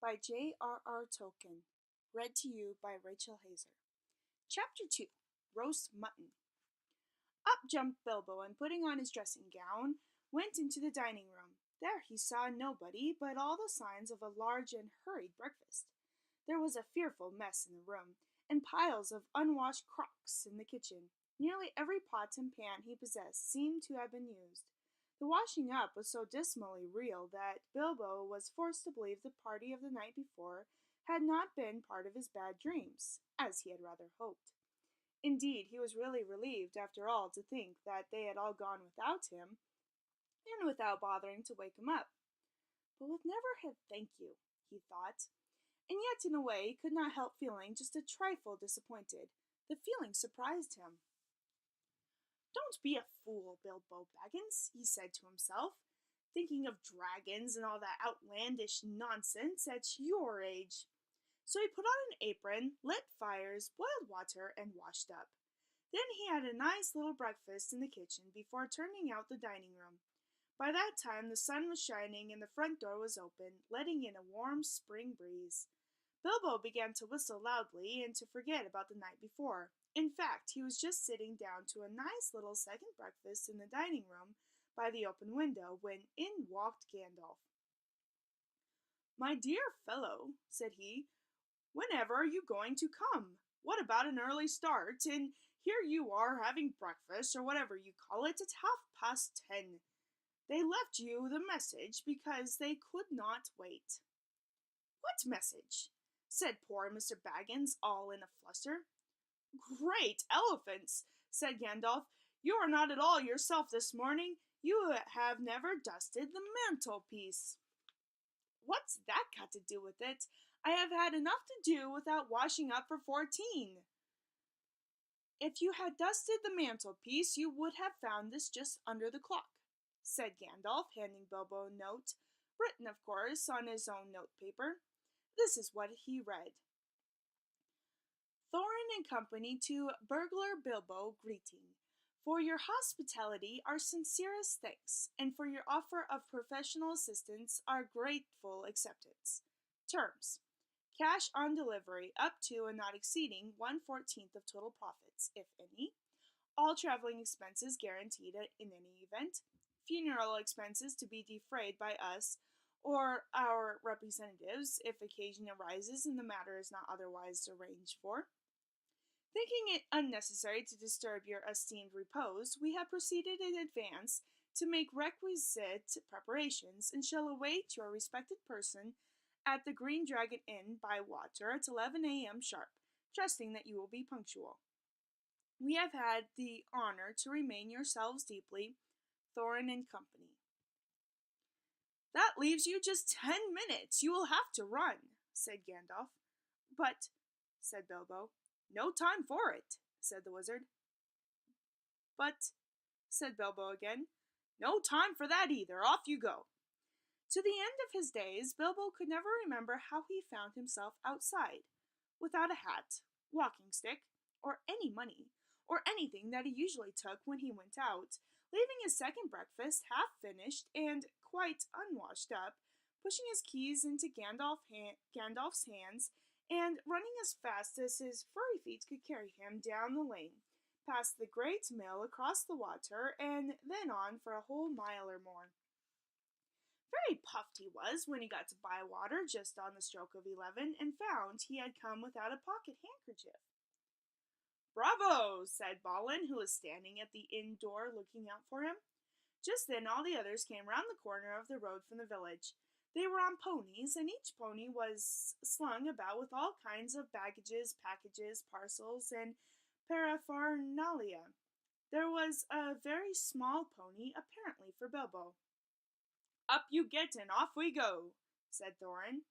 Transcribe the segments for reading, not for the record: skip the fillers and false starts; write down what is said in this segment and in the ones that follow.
by J.R.R. Tolkien. Read to you by Rachel Hazer. Chapter 2 Roast Mutton. Up jumped Bilbo and, putting on his dressing gown, went into the dining room. There he saw nobody but all the signs of a large and hurried breakfast. There was a fearful mess in the room, and piles of unwashed crocks in the kitchen. Nearly every pot and pan he possessed seemed to have been used. The washing up was so dismally real that Bilbo was forced to believe the party of the night before had not been part of his bad dreams, as he had rather hoped. Indeed, he was really relieved, after all, to think that they had all gone without him, and without bothering to wake him up. But with never had thank you, he thought, and yet in a way he could not help feeling just a trifle disappointed. The feeling surprised him. "Don't be a fool, Bilbo Baggins," he said to himself, "thinking of dragons and all that outlandish nonsense at your age." So he put on an apron, lit fires, boiled water, and washed up. Then he had a nice little breakfast in the kitchen before turning out the dining room. By that time the sun was shining and the front door was open, letting in a warm spring breeze. Bilbo began to whistle loudly and to forget about the night before. In fact, he was just sitting down to a nice little second breakfast in the dining room by the open window when in walked Gandalf. "My dear fellow," said he, "whenever are you going to come? What about an early start? And here you are having breakfast, or whatever you call it, at 10:30. They left you the message because they could not wait." "What message?" said poor Mr. Baggins, all in a fluster. "Great elephants!" said Gandalf. "You are not at all yourself this morning. You have never dusted the mantelpiece." "What's that got to do with it? I have had enough to do without washing up for 14. "If you had dusted the mantelpiece, you would have found this just under the clock," said Gandalf, handing Bilbo a note, written, of course, on his own notepaper. This is what he read. "Thorin and Company to Burglar Bilbo greeting. For your hospitality, our sincerest thanks, and for your offer of professional assistance, our grateful acceptance. Terms: cash on delivery up to and not exceeding 1/14 of total profits, if any. All traveling expenses guaranteed in any event. Funeral expenses to be defrayed by us or our representatives if occasion arises and the matter is not otherwise arranged for. Thinking it unnecessary to disturb your esteemed repose, we have proceeded in advance to make requisite preparations, and shall await your respected person at the Green Dragon Inn by water at 11 a.m. sharp, trusting that you will be punctual. We have had the honor to remain yourselves deeply, Thorin and Company." "That leaves you just 10 minutes. You will have to run," said Gandalf. "But," said Bilbo. "No time for it," said the wizard. "But," said Bilbo again. "No time for that either. Off you go." To the end of his days, Bilbo could never remember how he found himself outside, without a hat, walking stick, or any money, or anything that he usually took when he went out, leaving his second breakfast half finished and quite unwashed up, pushing his keys into Gandalf's hands, and running as fast as his furry feet could carry him down the lane, past the great mill, across the water, and then on for a whole mile or more. Very puffed he was when he got to Bywater just on the stroke of 11, and found he had come without a pocket handkerchief. "Bravo!" said Balin, who was standing at the inn door looking out for him. Just then all the others came round the corner of the road from the village. They were on ponies, and each pony was slung about with all kinds of baggages, packages, parcels, and paraphernalia. There was a very small pony, apparently for Bilbo. "Up you get and off we go," said Thorin.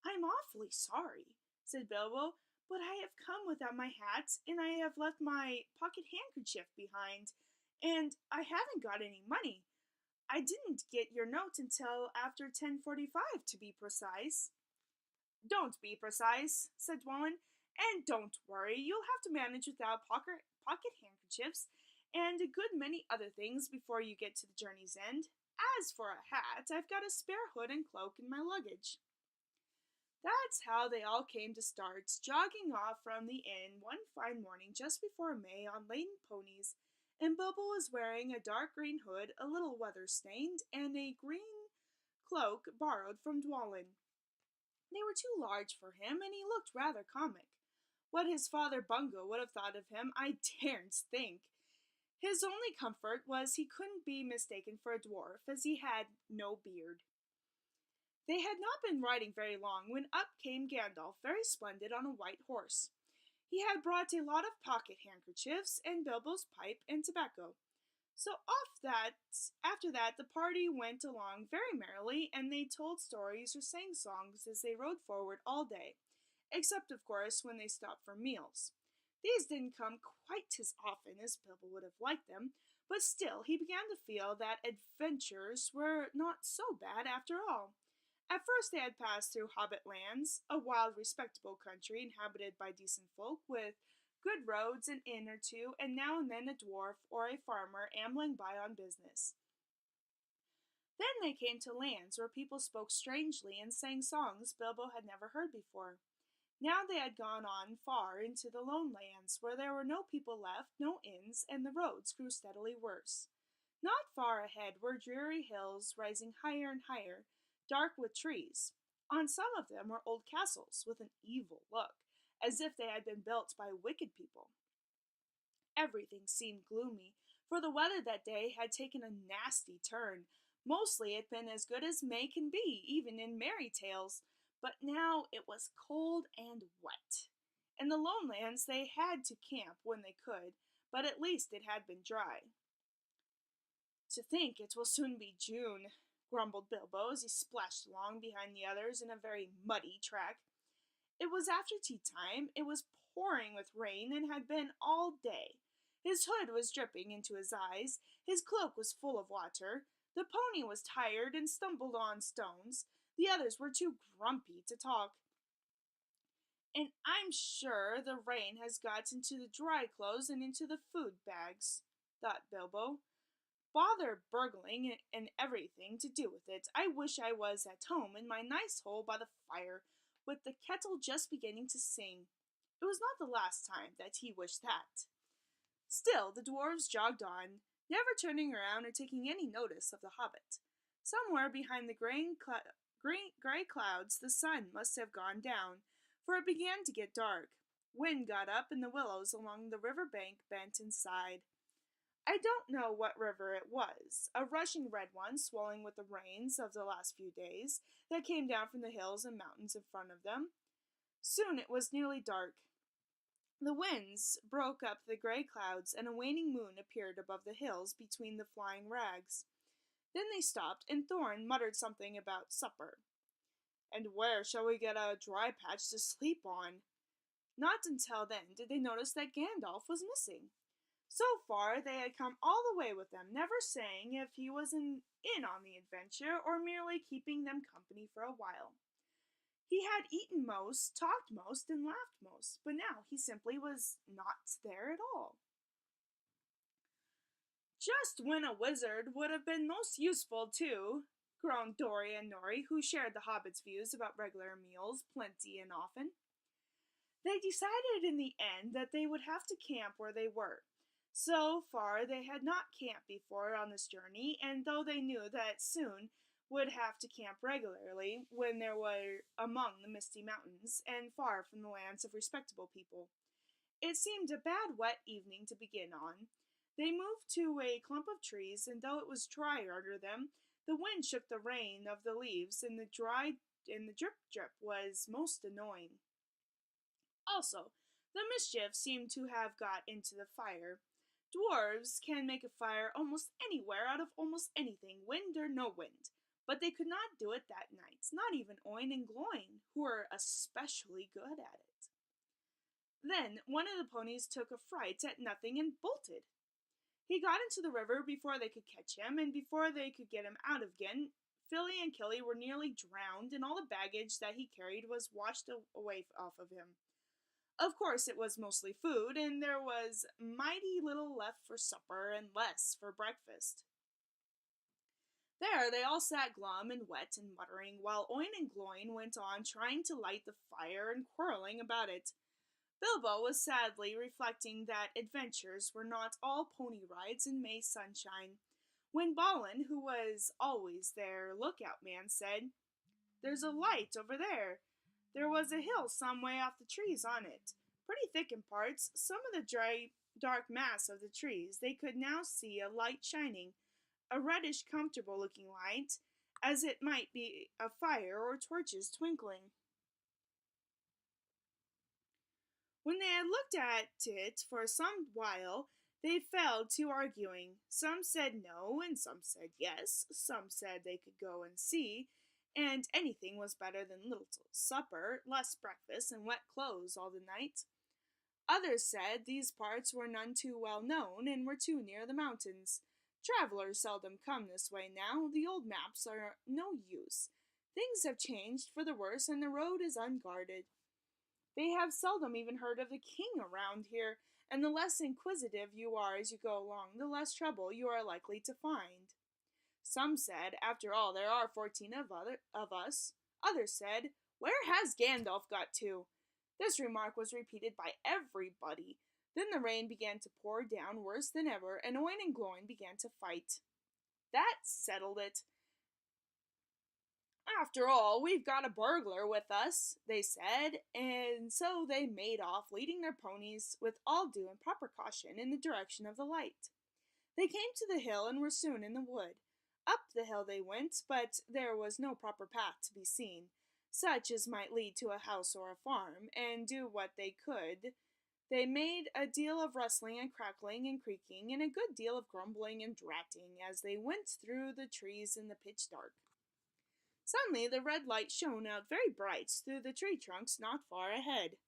"I'm awfully sorry," said Bilbo, "but I have come without my hat, and I have left my pocket handkerchief behind, and I haven't got any money. I didn't get your note until after 10:45, to be precise." "Don't be precise," said Dwalin, "and don't worry. You'll have to manage without pocket handkerchiefs and a good many other things before you get to the journey's end. As for a hat, I've got a spare hood and cloak in my luggage." That's how they all came to start, jogging off from the inn one fine morning just before May on laden ponies, and Bilbo was wearing a dark green hood, a little weather-stained, and a green cloak borrowed from Dwalin. They were too large for him, and he looked rather comic. What his father Bungo would have thought of him, I daren't think. His only comfort was he couldn't be mistaken for a dwarf, as he had no beard. They had not been riding very long when up came Gandalf, very splendid, on a white horse. He had brought a lot of pocket handkerchiefs and Bilbo's pipe and tobacco. So after that, the party went along very merrily, and they told stories or sang songs as they rode forward all day, except, of course, when they stopped for meals. These didn't come quite as often as Bilbo would have liked them, but still he began to feel that adventures were not so bad after all. At first they had passed through Hobbit lands, a wild, respectable country inhabited by decent folk, with good roads, an inn or two, and now and then a dwarf or a farmer ambling by on business. Then they came to lands where people spoke strangely and sang songs Bilbo had never heard before. Now they had gone on far into the lone lands, where there were no people left, no inns, and the roads grew steadily worse. Not far ahead were dreary hills rising higher and higher, dark with trees. On some of them were old castles with an evil look, as if they had been built by wicked people. Everything seemed gloomy, for the weather that day had taken a nasty turn. Mostly it had been as good as May can be, even in merry tales, but now it was cold and wet. In the lone lands they had to camp when they could, but at least it had been dry. "To think it will soon be June," grumbled Bilbo as he splashed along behind the others in a very muddy track. It was after tea time, it was pouring with rain, and had been all day. His hood was dripping into his eyes, his cloak was full of water, the pony was tired and stumbled on stones, the others were too grumpy to talk. "And I'm sure the rain has got into the dry clothes and into the food bags," thought Bilbo. "Bother burgling and everything to do with it. I wish I was at home in my nice hole by the fire, with the kettle just beginning to sing." It was not the last time that he wished that. Still, the dwarves jogged on, never turning around or taking any notice of the hobbit. Somewhere behind the gray clouds the sun must have gone down, for it began to get dark. Wind got up, and the willows along the river bank bent and sighed. I don't know what river it was, a rushing red one swelling with the rains of the last few days that came down from the hills and mountains in front of them. Soon it was nearly dark. The winds broke up the gray clouds, and a waning moon appeared above the hills between the flying rags. Then they stopped, and Thorn muttered something about supper. "And where shall we get a dry patch to sleep on?" Not until then did they notice that Gandalf was missing. So far they had come all the way with them, never saying if he was in on the adventure or merely keeping them company for a while. He had eaten most, talked most, and laughed most, but now he simply was not there at all. "Just when a wizard would have been most useful, too," groaned Dori and Nori, who shared the hobbit's views about regular meals, plenty and often. They decided in the end that they would have to camp where they were. So far they had not camped before on this journey, and though they knew that soon would have to camp regularly when they were among the misty mountains and far from the lands of respectable people, it seemed a bad wet evening to begin on. They moved to a clump of trees, and though it was dry under them, the wind shook the rain of the leaves, and the drip was most annoying. Also, the mischief seemed to have got into the fire. Dwarves can make a fire almost anywhere out of almost anything, wind or no wind, but they could not do it that night, not even Oin and Gloin, who were especially good at it. Then one of the ponies took a fright at nothing and bolted. He got into the river before they could catch him, and before they could get him out again, Philly and Killy were nearly drowned, and all the baggage that he carried was washed away off of him. Of course, it was mostly food, and there was mighty little left for supper and less for breakfast. There they all sat glum and wet and muttering, while Oin and Gloin went on trying to light the fire and quarreling about it. Bilbo was sadly reflecting that adventures were not all pony rides and May sunshine, when Balin, who was always their lookout man, said, "There's a light over there. There was a hill some way off the trees on it. Pretty thick in parts. Some of the dry, dark mass of the trees they could now see a light shining, a reddish, comfortable looking light, as it might be a fire or torches twinkling." When they had looked at it for some while, they fell to arguing. Some said no, and some said yes. Some said they could go and see, and anything was better than little supper, less breakfast, and wet clothes all the night. Others said these parts were none too well known and were too near the mountains. Travelers seldom come this way now. The old maps are no use. Things have changed for the worse, and the road is unguarded. They have seldom even heard of the king around here, and the less inquisitive you are as you go along, the less trouble you are likely to find. Some said, "After all, there are 14 of us." Others said, "Where has Gandalf got to?" This remark was repeated by everybody. Then the rain began to pour down worse than ever, and Oin and Gloin began to fight. That settled it. "After all, we've got a burglar with us," they said, and so they made off, leading their ponies with all due and proper caution in the direction of the light. They came to the hill and were soon in the wood. Up the hill they went, but there was no proper path to be seen, such as might lead to a house or a farm, and do what they could. They made a deal of rustling and crackling and creaking, and a good deal of grumbling and dratting as they went through the trees in the pitch dark. Suddenly the red light shone out very bright through the tree trunks not far ahead.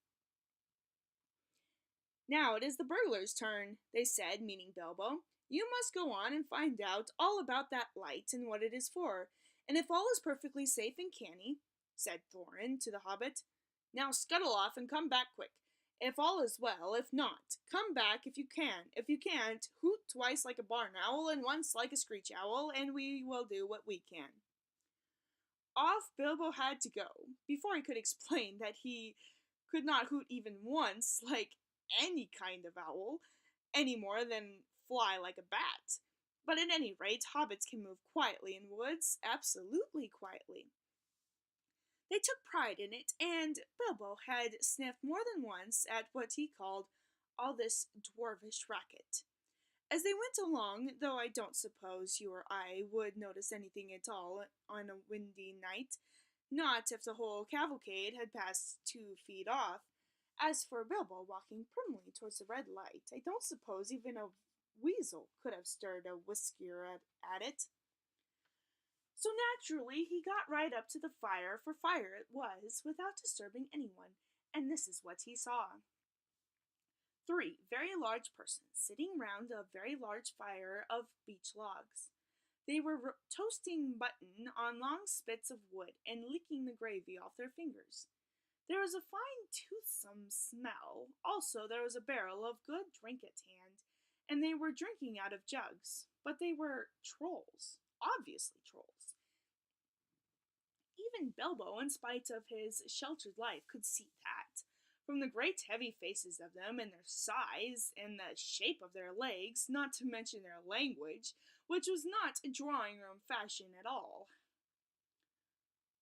"Now it is the burglar's turn," they said, meaning Bilbo. "You must go on and find out all about that light and what it is for, and if all is perfectly safe and canny," said Thorin to the hobbit, "now scuttle off and come back quick. If all is well, if not, come back if you can. If you can't, hoot twice like a barn owl and once like a screech owl, and we will do what we can." Off Bilbo had to go, before he could explain that he could not hoot even once like any kind of owl, any more than fly like a bat. But at any rate, hobbits can move quietly in woods, absolutely quietly. They took pride in it, and Bilbo had sniffed more than once at what he called all this dwarvish racket. As they went along, though I don't suppose you or I would notice anything at all on a windy night, not if the whole cavalcade had passed 2 feet off. As for Bilbo walking primly towards the red light, I don't suppose even a weasel could have stirred a whisker at it. So naturally he got right up to the fire, for fire it was, without disturbing anyone, and this is what he saw. 3 very large persons sitting round a very large fire of beech logs. They were toasting mutton on long spits of wood and licking the gravy off their fingers. There was a fine toothsome smell. Also there was a barrel of good drink at hand, and they were drinking out of jugs. But they were trolls, obviously trolls. Even Bilbo, in spite of his sheltered life, could see that. From the great heavy faces of them, and their size, and the shape of their legs, not to mention their language, which was not a drawing-room fashion at all.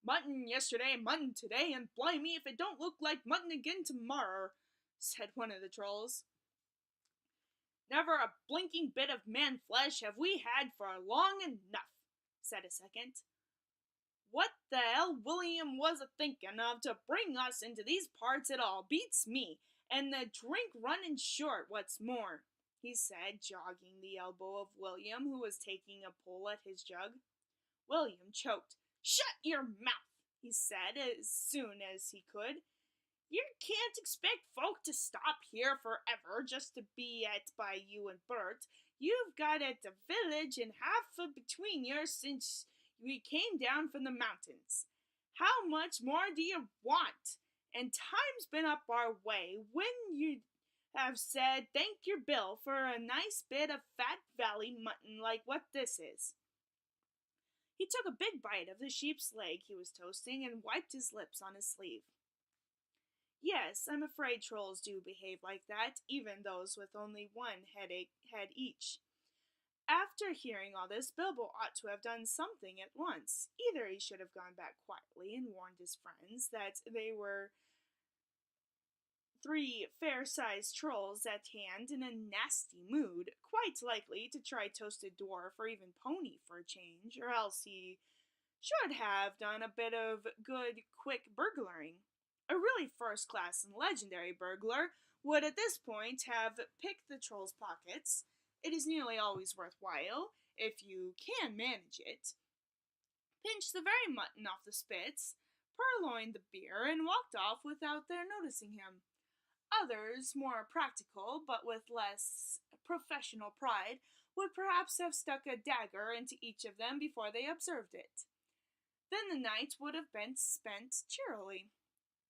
"Mutton yesterday, mutton today, and blimey if it don't look like mutton again tomorrow," said one of the trolls. "Never a blinking bit of man-flesh have we had for long enough," said a second. "What the hell William was a-thinking of to bring us into these parts at all beats me, and the drink running short, what's more," he said, jogging the elbow of William, who was taking a pull at his jug. William choked. "Shut your mouth," he said as soon as he could. "You can't expect folk to stop here forever just to be at by you and Bert. You've got at the village and half of between you since we came down from the mountains. How much more do you want? And time's been up our way when you have said thank your bill for a nice bit of fat valley mutton like what this is." He took a big bite of the sheep's leg he was toasting and wiped his lips on his sleeve. Yes, I'm afraid trolls do behave like that, even those with only one head each. After hearing all this, Bilbo ought to have done something at once. Either he should have gone back quietly and warned his friends that they were 3 fair-sized trolls at hand in a nasty mood, quite likely to try toasted dwarf or even pony for a change, or else he should have done a bit of good, quick burglaring. A really first-class and legendary burglar would at this point have picked the troll's pockets. It is nearly always worthwhile, if you can manage it. Pinched the very mutton off the spits, purloined the beer, and walked off without their noticing him. Others, more practical, but with less professional pride, would perhaps have stuck a dagger into each of them before they observed it. Then the night would have been spent cheerily.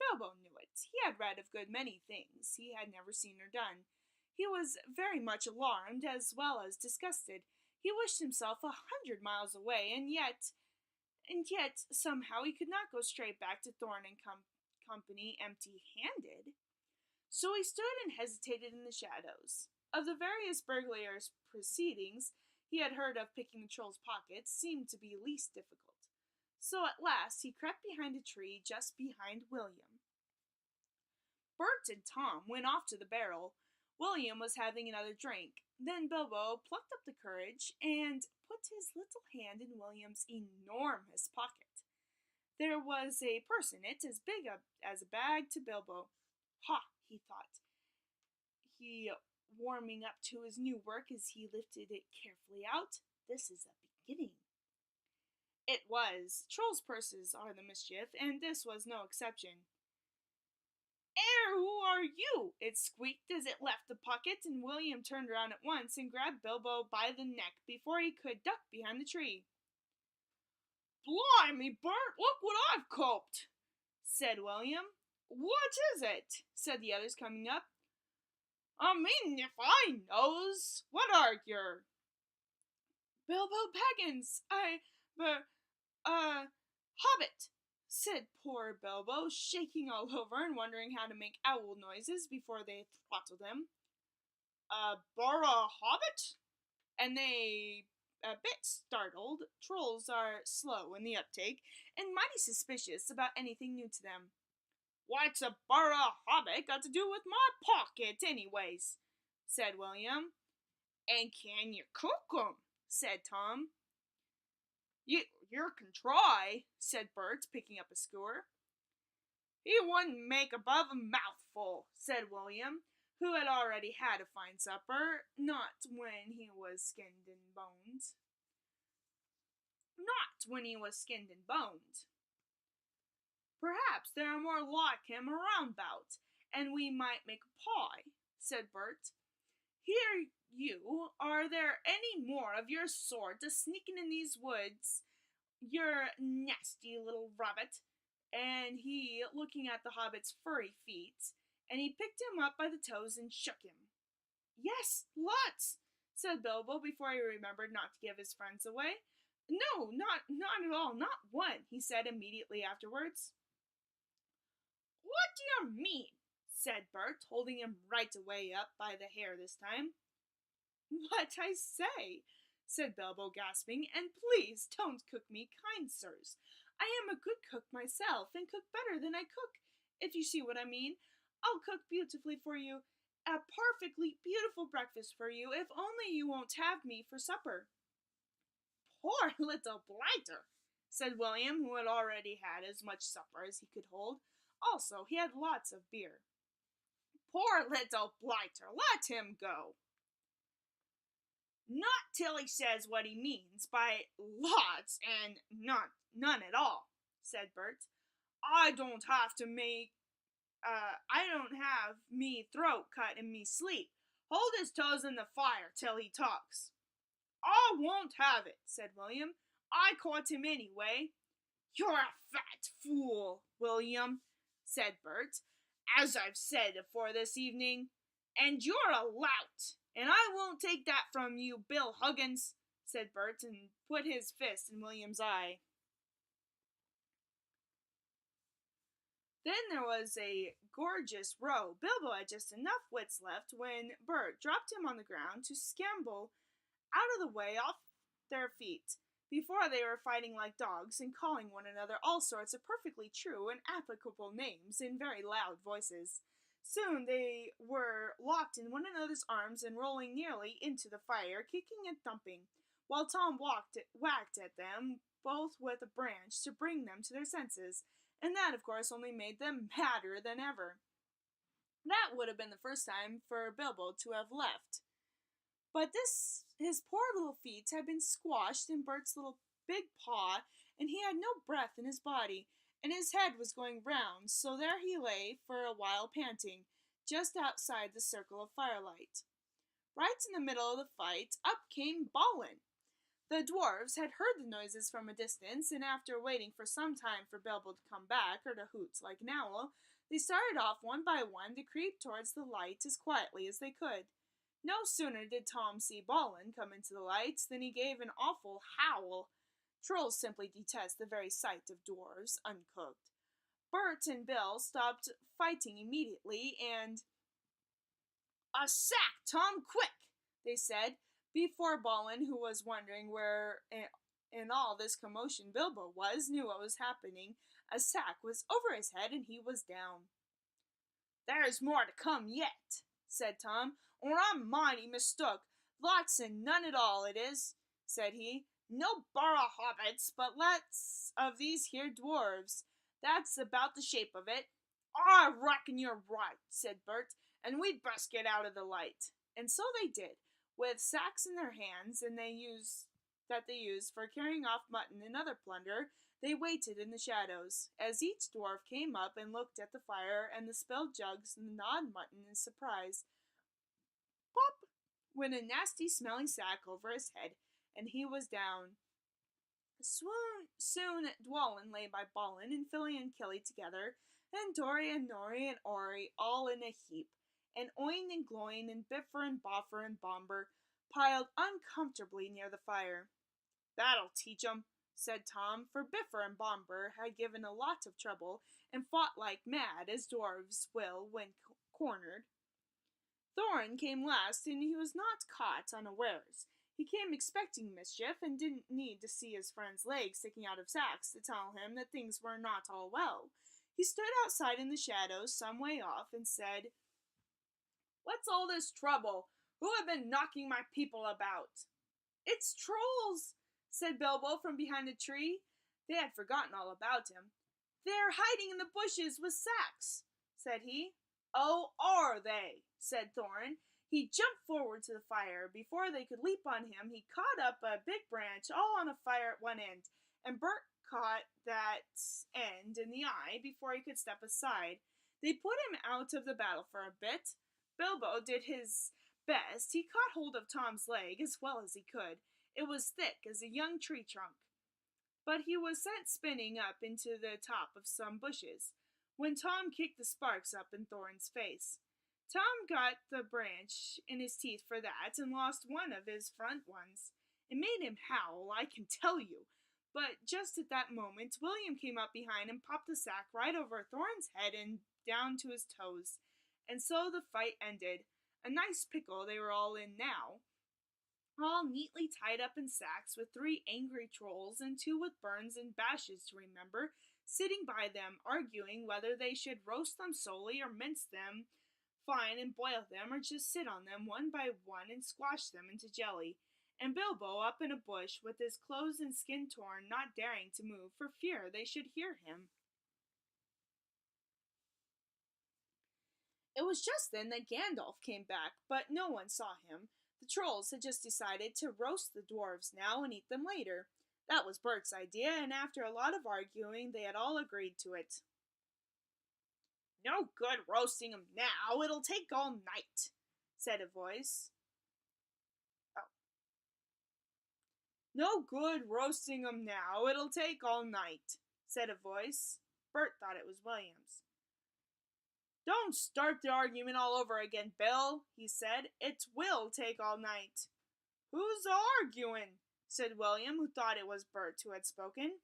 Bilbo knew it. He had read of good many things he had never seen or done. He was very much alarmed as well as disgusted. He wished himself 100 miles away, and yet somehow he could not go straight back to Thorn and Company empty-handed. So he stood and hesitated in the shadows. Of the various burglars' proceedings he had heard of, picking the troll's pockets seemed to be least difficult. So at last he crept behind a tree just behind William. Bert and Tom went off to the barrel. William was having another drink. Then Bilbo plucked up the courage and put his little hand in William's enormous pocket. There was a purse in it as big as a bag to Bilbo. Ha, he thought, he warming up to his new work as he lifted it carefully out. This is a beginning. It was. Trolls' purses are the mischief, and this was no exception. Who are you? It squeaked as it left the pocket, and William turned around at once and grabbed Bilbo by the neck before he could duck behind the tree. Blimey, Bert, look what I've coped, said William. What is it? Said the others, coming up. I mean, if I knows, what are yer? Bilbo Baggins, Hobbit, said poor Bilbo, shaking all over and wondering how to make owl noises before they throttled him. Borough Hobbit? And they, a bit startled. Trolls are slow in the uptake and mighty suspicious about anything new to them. What's a borough hobbit got to do with my pocket, anyways? Said William. And can you cook 'em? Said Tom. You can try, said Bert, picking up a skewer. He wouldn't make above a mouthful, said William, who had already had a fine supper, not when he was skinned and boned. Perhaps there are more like him around about, and we might make a pie, said Bert. Here you, are there any more of your sort a-sneaking in these woods, you nasty little rabbit? And he, looking at the hobbit's furry feet, and he picked him up by the toes and shook him. Yes, lots, said Bilbo before he remembered not to give his friends away. No, not at all, not one, he said immediately afterwards. What do you mean? Said Bert, holding him right away up by the hair this time. What I say, said Bilbo, gasping, and please don't cook me, kind sirs. I am a good cook myself, and cook better than I cook, if you see what I mean. I'll cook beautifully for you, a perfectly beautiful breakfast for you, if only you won't have me for supper. Poor little blighter, said William, who had already had as much supper as he could hold. Also, he had lots of beer. Poor little blighter, let him go. Not till he says what he means by lots and none at all, said Bert. I don't have me throat cut in me sleep. Hold his toes in the fire till he talks. I won't have it, said William. I caught him anyway. You're a fat fool, William, said Bert, as I've said afore this evening. And you're a lout, and I won't take that from you, Bill Huggins, said Bert, and put his fist in William's eye. Then there was a gorgeous row. Bilbo had just enough wits left when Bert dropped him on the ground to scramble out of the way off their feet. Before they were fighting like dogs and calling one another all sorts of perfectly true and applicable names in very loud voices. Soon they were locked in one another's arms and rolling nearly into the fire, kicking and thumping, while Tom whacked at them both with a branch to bring them to their senses, and that, of course, only made them madder than ever. That would have been the first time for Bilbo to have left. But his poor little feet had been squashed in Bert's little big paw, and he had no breath in his body, and his head was going round, so there he lay for a while panting, just outside the circle of firelight. Right in the middle of the fight, up came Balin. The dwarves had heard the noises from a distance, and after waiting for some time for Bilbo to come back, or to hoot like an owl, they started off one by one to creep towards the light as quietly as they could. No sooner did Tom see Balin come into the light than he gave an awful howl. Trolls simply detest the very sight of dwarves uncooked. Bert and Bill stopped fighting immediately, and "A sack, Tom, quick!" they said, before Balin, who was wondering where in all this commotion Bilbo was, knew what was happening. A sack was over his head, and he was down. "There's more to come yet," said Tom, "or I'm mighty mistook. Lots and none at all it is," said he. "No burra hobbits, but lots of these here dwarves. That's about the shape of it." "I reckon you're right," said Bert, "and we'd best get out of the light." And so they did, with sacks in their hands, and they used for carrying off mutton and other plunder. They waited in the shadows, as each dwarf came up and looked at the fire and the spilled jugs and the gnawed mutton in surprise. Pop! Went a nasty smelling sack over his head, and he was down. Soon Dwalin lay by Balin, and Philly and Killy together, and Dory and Nori and Ori all in a heap, and Oin and Gloin and Biffer and Boffer and Bomber piled uncomfortably near the fire. "That'll teach 'em," said Tom, for Biffer and Bomber had given a lot of trouble and fought like mad, as dwarves will when cornered. Thorin came last, and he was not caught unawares. He came expecting mischief, and didn't need to see his friend's legs sticking out of sacks to tell him that things were not all well. He stood outside in the shadows some way off and said, "What's all this trouble? Who have been knocking my people about?" "It's trolls," said Bilbo from behind a tree. They had forgotten all about him. "They're hiding in the bushes with sacks," said he. "Oh, are they?" said Thorin. He jumped forward to the fire. Before they could leap on him, he caught up a big branch, all on a fire at one end, and Bert caught that end in the eye before he could step aside. They put him out of the battle for a bit. Bilbo did his best. He caught hold of Tom's leg as well as he could. It was thick as a young tree trunk. But he was sent spinning up into the top of some bushes, when Tom kicked the sparks up in Thorin's face. Tom got the branch in his teeth for that, and lost one of his front ones. It made him howl, I can tell you. But just at that moment, William came up behind and popped the sack right over Thorin's head and down to his toes. And so the fight ended. A nice pickle they were all in now, all neatly tied up in sacks, with 3 angry trolls and 2 with burns and bashes to remember, sitting by them, arguing whether they should roast them solely or mince them fine and boil them, or just sit on them one by one and squash them into jelly. And Bilbo up in a bush, with his clothes and skin torn, not daring to move for fear they should hear him. It was just then that Gandalf came back, but no one saw him. The trolls had just decided to roast the dwarves now and eat them later. That was Bert's idea, and after a lot of arguing, they had all agreed to it. "No good roasting 'em now, it'll take all night," said a voice. "Oh. No good roasting 'em now, it'll take all night," said a voice. Bert thought it was William's. "Don't start the argument all over again, Bill," he said. "It will take all night." "Who's arguing?" said William, who thought it was Bert who had spoken.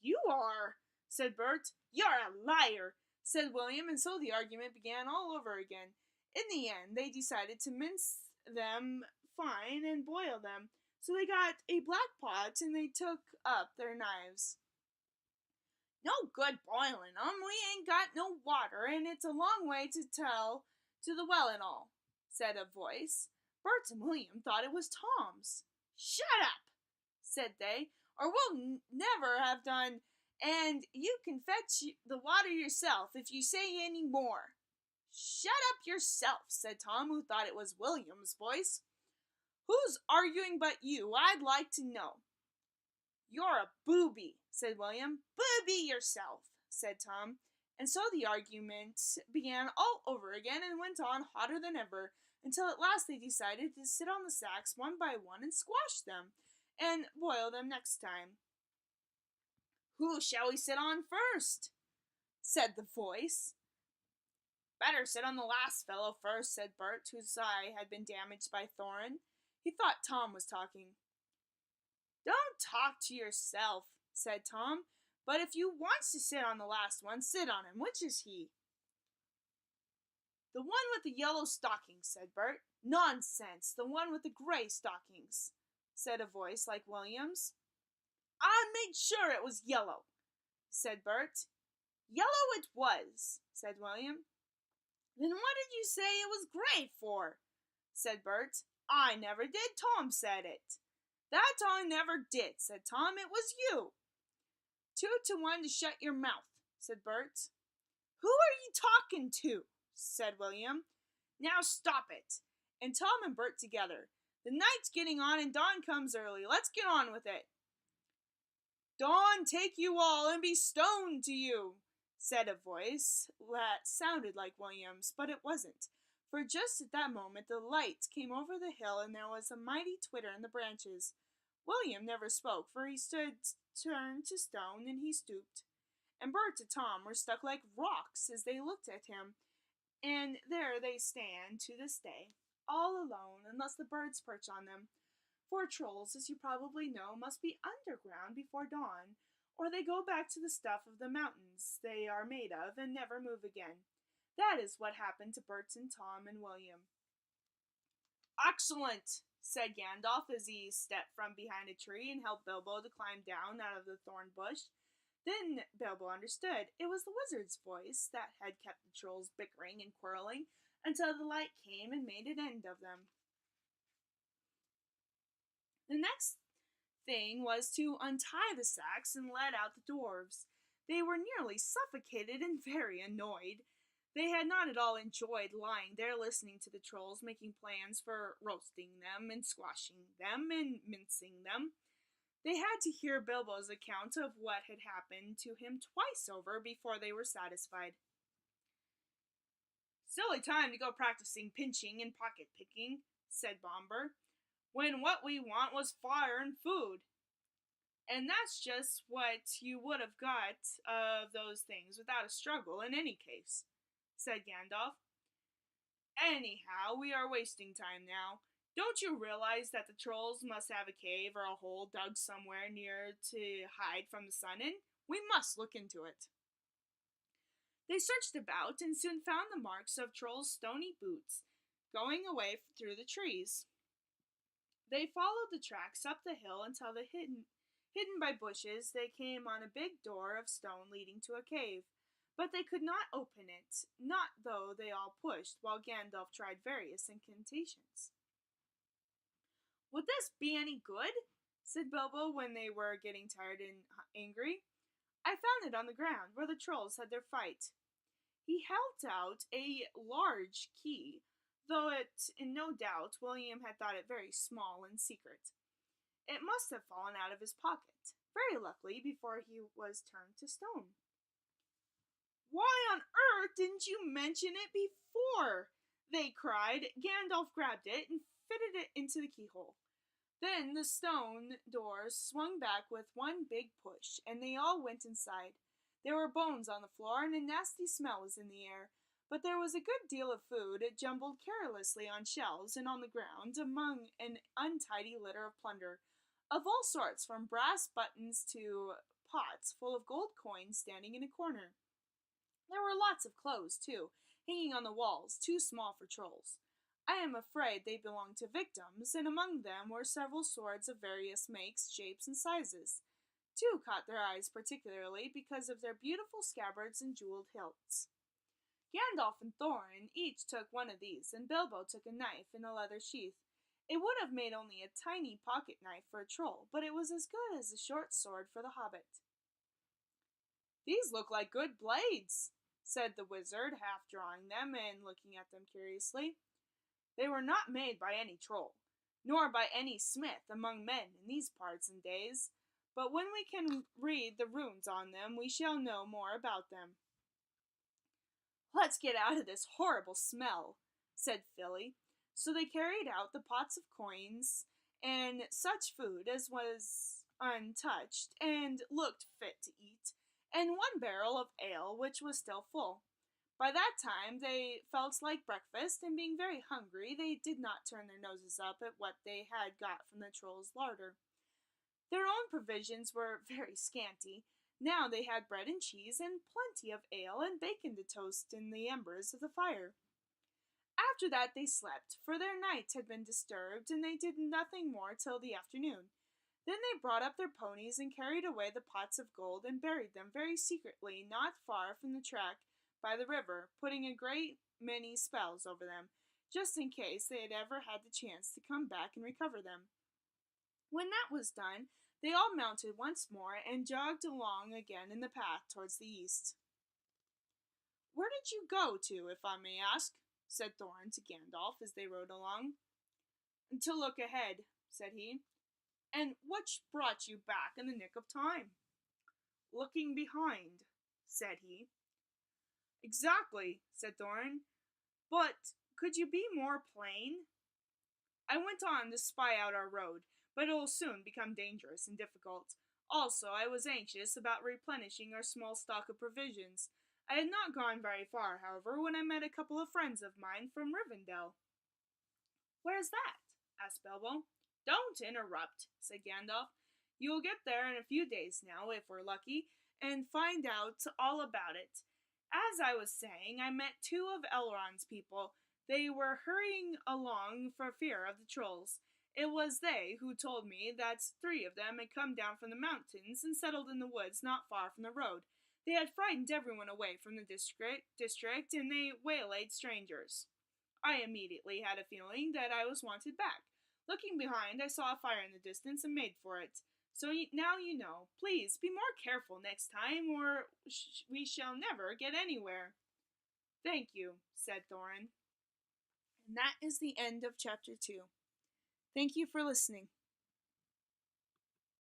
You are, said Bert. You're a liar, said William, and so the argument began all over again. In the end, they decided to mince them fine and boil them. So they got a black pot and they took up their knives. No good boiling 'em. We ain't got no water, and it's a long way to tell to the well and all, said a voice. Bert and William thought it was Tom's. Shut up, said they, or we'll never have done, and you can fetch the water yourself if you say any more. Shut up yourself, said Tom, who thought it was William's voice. Who's arguing but you, I'd like to know. You're a booby, said William. Booby yourself, said Tom. And so the argument began all over again and went on hotter than ever, until at last they decided to sit on the sacks one by one and squash them, and boil them next time. Who shall we sit on first? Said the voice. Better sit on the last fellow first, said Bert, whose eye had been damaged by Thorin. He thought Tom was talking. Don't talk to yourself, said Tom, but if you wants to sit on the last one, sit on him. Which is he? The one with the yellow stockings, said Bert. Nonsense, the one with the gray stockings, said a voice like William's. I made sure it was yellow, said Bert. Yellow it was, said William. Then what did you say it was gray for? Said Bert. I never did. Tom said it. That I never did, said Tom. It was you. 2 to 1 to shut your mouth, said Bert. Who are you talking to? Said William. Now stop it. And Tom and Bert together. The night's getting on and dawn comes early. Let's get on with it. Dawn take you all and be stoned to you, said a voice that sounded like William's, but it wasn't. For just at that moment the light came over the hill and there was a mighty twitter in the branches. William never spoke, for he stood turned to stone, and he stooped. And Bert and Tom were stuck like rocks as they looked at him, and there they stand to this day, all alone, unless the birds perch on them. For trolls, as you probably know, must be underground before dawn, or they go back to the stuff of the mountains they are made of and never move again. That is what happened to Bert and Tom and William. Excellent, said Gandalf as he stepped from behind a tree and helped Bilbo to climb down out of the thorn bush. Then Bilbo understood. It was the wizard's voice that had kept the trolls bickering and quarreling until the light came and made an end of them. The next thing was to untie the sacks and let out the dwarves. They were nearly suffocated and very annoyed. They had not at all enjoyed lying there listening to the trolls making plans for roasting them and squashing them and mincing them. They had to hear Bilbo's account of what had happened to him twice over before they were satisfied. Silly time to go practicing pinching and pocket picking, said Bomber, when what we want was fire and food. And that's just what you would have got of those things without a struggle in any case, said Gandalf. Anyhow, we are wasting time now. Don't you realize that the trolls must have a cave or a hole dug somewhere near to hide from the sun in? We must look into it. They searched about and soon found the marks of trolls' stony boots going away through the trees. They followed the tracks up the hill until hidden by bushes they came on a big door of stone leading to a cave. But they could not open it, not though they all pushed, while Gandalf tried various incantations. Would this be any good? Said Bilbo when they were getting tired and angry. I found it on the ground, where the trolls had their fight. He held out a large key, though in no doubt William had thought it very small and secret. It must have fallen out of his pocket, very luckily, before he was turned to stone. Why on earth didn't you mention it before? They cried. Gandalf grabbed it and fitted it into the keyhole. Then the stone doors swung back with one big push, and they all went inside. There were bones on the floor, and a nasty smell was in the air, but there was a good deal of food jumbled carelessly on shelves and on the ground among an untidy litter of plunder. of all sorts, from brass buttons to pots full of gold coins standing in a corner. There were lots of clothes, too, hanging on the walls, too small for trolls. I am afraid they belonged to victims, and among them were several swords of various makes, shapes, and sizes. Two caught their eyes particularly because of their beautiful scabbards and jeweled hilts. Gandalf and Thorin each took one of these, and Bilbo took a knife in a leather sheath. It would have made only a tiny pocket knife for a troll, but it was as good as a short sword for the hobbit. "These look like good blades," said the wizard, half drawing them and looking at them curiously. "They were not made by any troll, nor by any smith among men in these parts and days, but when we can read the runes on them we shall know more about them." "Let's get out of this horrible smell," said Philly. So they carried out the pots of coins and such food as was untouched and looked fit to eat, and one barrel of ale which was still full. By that time they felt like breakfast, and being very hungry, they did not turn their noses up at what they had got from the troll's larder. Their own provisions were very scanty. Now they had bread and cheese, and plenty of ale and bacon to toast in the embers of the fire. After that they slept, for their night had been disturbed, and they did nothing more till the afternoon. Then they brought up their ponies and carried away the pots of gold and buried them very secretly not far from the track by the river, putting a great many spells over them, just in case they had ever had the chance to come back and recover them. When that was done, they all mounted once more and jogged along again in the path towards the east. "Where did you go to, if I may ask?" said Thorin to Gandalf as they rode along. "To look ahead," said he. "And what brought you back in the nick of time?" "Looking behind," said he. "Exactly," said Thorin. "But could you be more plain?" "I went on to spy out our road, but it will soon become dangerous and difficult. Also, I was anxious about replenishing our small stock of provisions. I had not gone very far, however, when I met a couple of friends of mine from Rivendell." "Where's that?" asked Bilbo. "Don't interrupt," said Gandalf. "You will get there in a few days now, if we're lucky, and find out all about it. As I was saying, I met two of Elrond's people. They were hurrying along for fear of the trolls. It was they who told me that three of them had come down from the mountains and settled in the woods not far from the road. They had frightened everyone away from the district, and they waylaid strangers. I immediately had a feeling that I was wanted back. Looking behind, I saw a fire in the distance and made for it. So now you know. Please be more careful next time, or we shall never get anywhere." "Thank you," said Thorin. And that is the end of chapter 2. Thank you for listening.